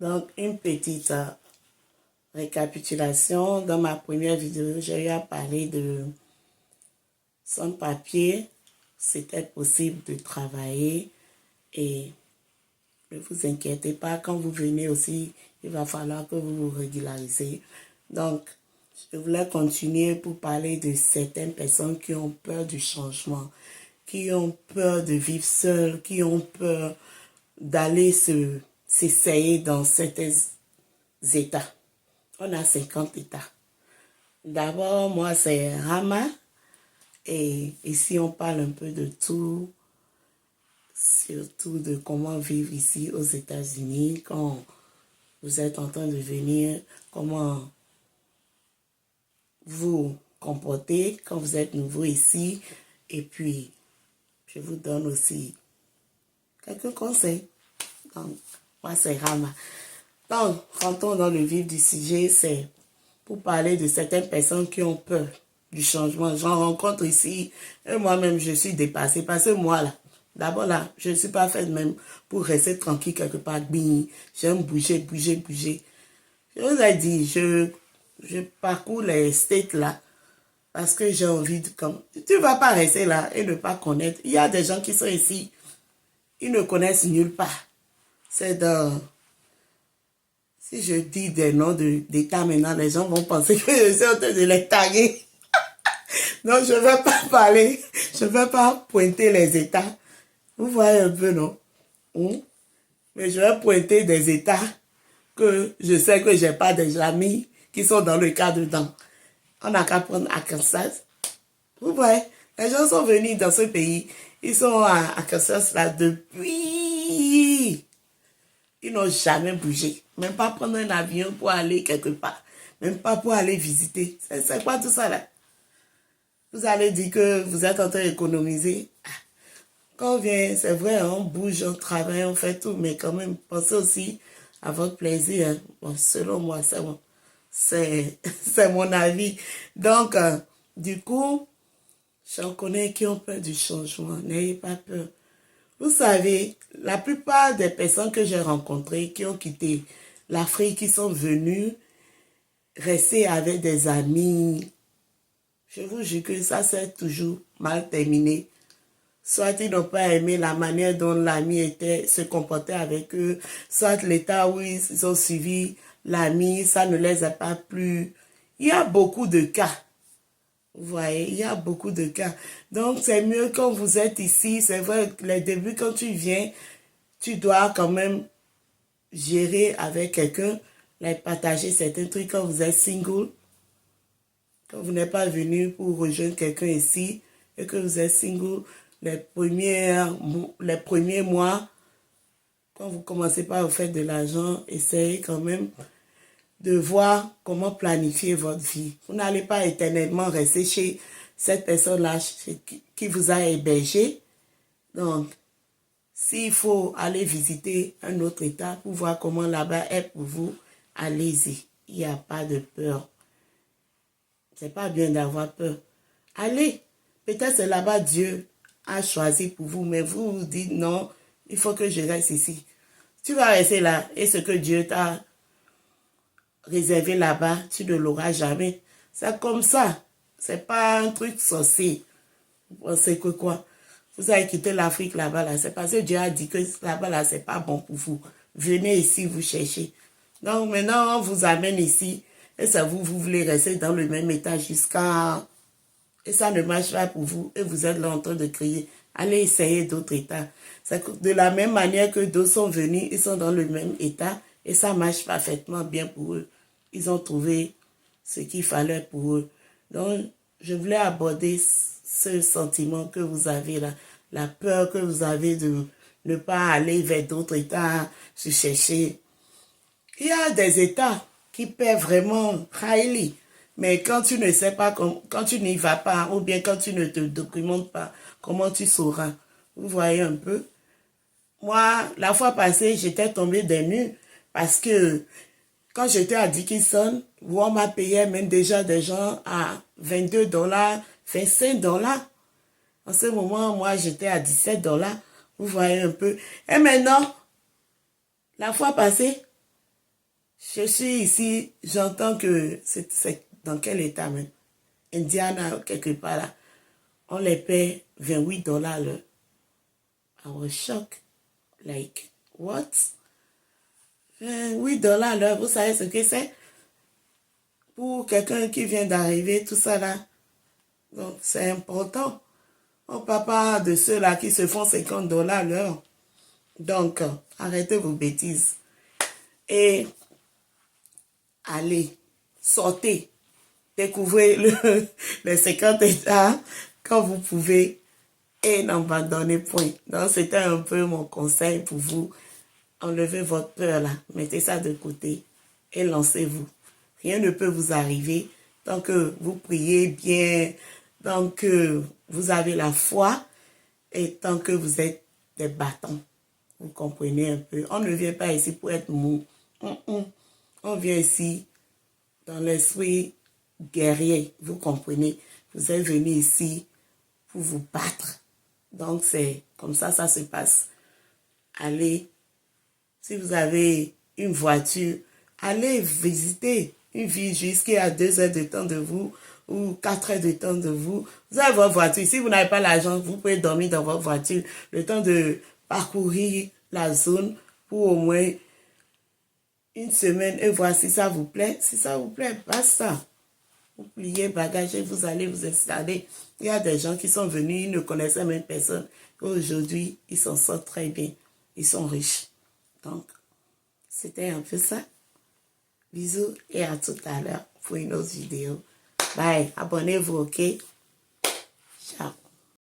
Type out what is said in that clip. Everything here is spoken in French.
Donc, une petite récapitulation. Dans ma première vidéo, j'ai eu à parler de sans papier. C'était possible de travailler et ne vous inquiétez pas, quand vous venez aussi, il va falloir que vous vous régularisez. Donc, je voulais continuer pour parler de certaines personnes qui ont peur du changement, qui ont peur de vivre seules, qui ont peur d'aller s'essayer dans certains États. On a 50 États. D'abord, moi, c'est Rama. Et ici, on parle un peu de tout, surtout de comment vivre ici aux États-Unis, quand vous êtes en train de venir, comment vous comporter quand vous êtes nouveau ici. Et puis, je vous donne aussi quelques conseils. Donc, moi, c'est Rama. Donc, rentrons dans le vif du sujet, c'est pour parler de certaines personnes qui ont peur du changement. J'en rencontre ici et moi-même, je suis dépassée parce que moi, là, d'abord là, je ne suis pas faite même pour rester tranquille quelque part. J'aime bouger. Je vous ai dit, je parcours les states là parce que j'ai envie de... Tu ne vas pas rester là et ne pas connaître. Il y a des gens qui sont ici, ils ne connaissent nulle part. C'est dans... Si je dis des noms d'États maintenant, les gens vont penser que je suis en train de les taguer. Non, je ne vais pas parler, je ne vais pas pointer les États. Vous voyez un peu, non? Mais je vais pointer des États que je sais que je n'ai pas des amis qui sont dans le cas dedans. On n'a qu'à prendre Arkansas. Vous voyez, les gens sont venus dans ce pays. Ils sont à Arkansas là depuis... Ils n'ont jamais bougé. Même pas prendre un avion pour aller quelque part. Même pas pour aller visiter. C'est quoi tout ça là? Vous allez dire que vous êtes en train d'économiser. Quand on vient, c'est vrai, on bouge, on travaille, on fait tout. Mais quand même, pensez aussi à votre plaisir. Hein. Bon, selon moi, c'est mon avis. Donc, du coup, j'en connais qui ont peur du changement. N'ayez pas peur. Vous savez, la plupart des personnes que j'ai rencontrées qui ont quitté l'Afrique, qui sont venues rester avec des amis, je vous jure que ça s'est toujours mal terminé. Soit ils n'ont pas aimé la manière dont l'ami se comportait avec eux, soit l'état où ils ont suivi l'ami, ça ne les a pas plu. Il y a beaucoup de cas. Vous voyez, il y a beaucoup de cas. Donc, c'est mieux quand vous êtes ici. C'est vrai que les débuts, quand tu viens, tu dois quand même gérer avec quelqu'un, partager certains trucs quand vous êtes single. Quand vous n'êtes pas venu pour rejoindre quelqu'un ici et que vous êtes single, les premiers mois, quand vous commencez pas à vous faire de l'argent, essayez quand même de voir comment planifier votre vie. Vous n'allez pas éternellement rester chez cette personne-là qui vous a hébergé. Donc, s'il faut aller visiter un autre État pour voir comment là-bas est pour vous, allez-y. Il n'y a pas de peur. C'est pas bien d'avoir peur. Allez. Peut-être c'est là-bas Dieu a choisi pour vous, mais vous vous dites non, il faut que je reste ici. Tu vas rester là et ce que Dieu t'a réservé là-bas, tu ne l'auras jamais. C'est comme ça. C'est pas un truc sorcier. Vous pensez que quoi? Vous avez quitté l'Afrique là-bas, là. C'est parce que Dieu a dit que là-bas, là, c'est pas bon pour vous. Venez ici, vous cherchez. Donc maintenant, on vous amène ici. Et ça vous voulez rester dans le même état jusqu'à... Et ça ne marche pas pour vous. Et vous êtes là en train de crier. Allez essayer d'autres états. C'est de la même manière que d'autres sont venus, ils sont dans le même état. Et ça marche parfaitement bien pour eux. Ils ont trouvé ce qu'il fallait pour eux. Donc, je voulais aborder ce sentiment que vous avez là. La peur que vous avez de ne pas aller vers d'autres états, se chercher. Il y a des états qui paient vraiment highly. Mais quand tu ne sais pas, quand tu n'y vas pas, ou bien quand tu ne te documentes pas, comment tu sauras? Vous voyez un peu? Moi, la fois passée, j'étais tombée des nues parce que quand j'étais à Dickinson, Walmart payait même déjà des gens à 22 $, 25 $. En ce moment, moi, j'étais à 17 $. Vous voyez un peu. Et maintenant, la fois passée, Je suis ici, j'entends que c'est dans quel état même? Indiana, quelque part là. On les paie $28 l'heure. I was shocked. Like, what? $8 l'heure, vous savez ce que c'est? Pour quelqu'un qui vient d'arriver, tout ça là. Donc, c'est important. On ne parle pas de ceux-là qui se font $50 l'heure. Donc, arrêtez vos bêtises. Et allez, sortez. Découvrez les 50 états quand vous pouvez et n'abandonnez point. Donc, c'était un peu mon conseil pour vous. Enlevez votre peur là. Mettez ça de côté et lancez-vous. Rien ne peut vous arriver tant que vous priez bien, tant que vous avez la foi et tant que vous êtes des bâtons. Vous comprenez un peu. On ne vient pas ici pour être mou. On vient ici dans l'esprit guerrier. Vous comprenez. Vous êtes venu ici pour vous battre. Donc c'est comme ça se passe. Allez, si vous avez une voiture, allez visiter une ville jusqu'à 2 heures de temps de vous ou 4 heures de temps de vous. Vous avez votre voiture. Si vous n'avez pas l'argent, vous pouvez dormir dans votre voiture le temps de parcourir la zone pour au moins une semaine et voir si ça vous plaît. Si ça vous plaît, basta. Vous pliez bagages et vous allez vous installer. Il y a des gens qui sont venus, ils ne connaissaient même personne. Aujourd'hui, ils s'en sortent très bien. Ils sont riches. Donc, c'était un peu ça. Bisous et à tout à l'heure pour une autre vidéo. Bye. Abonnez-vous, ok? Ciao.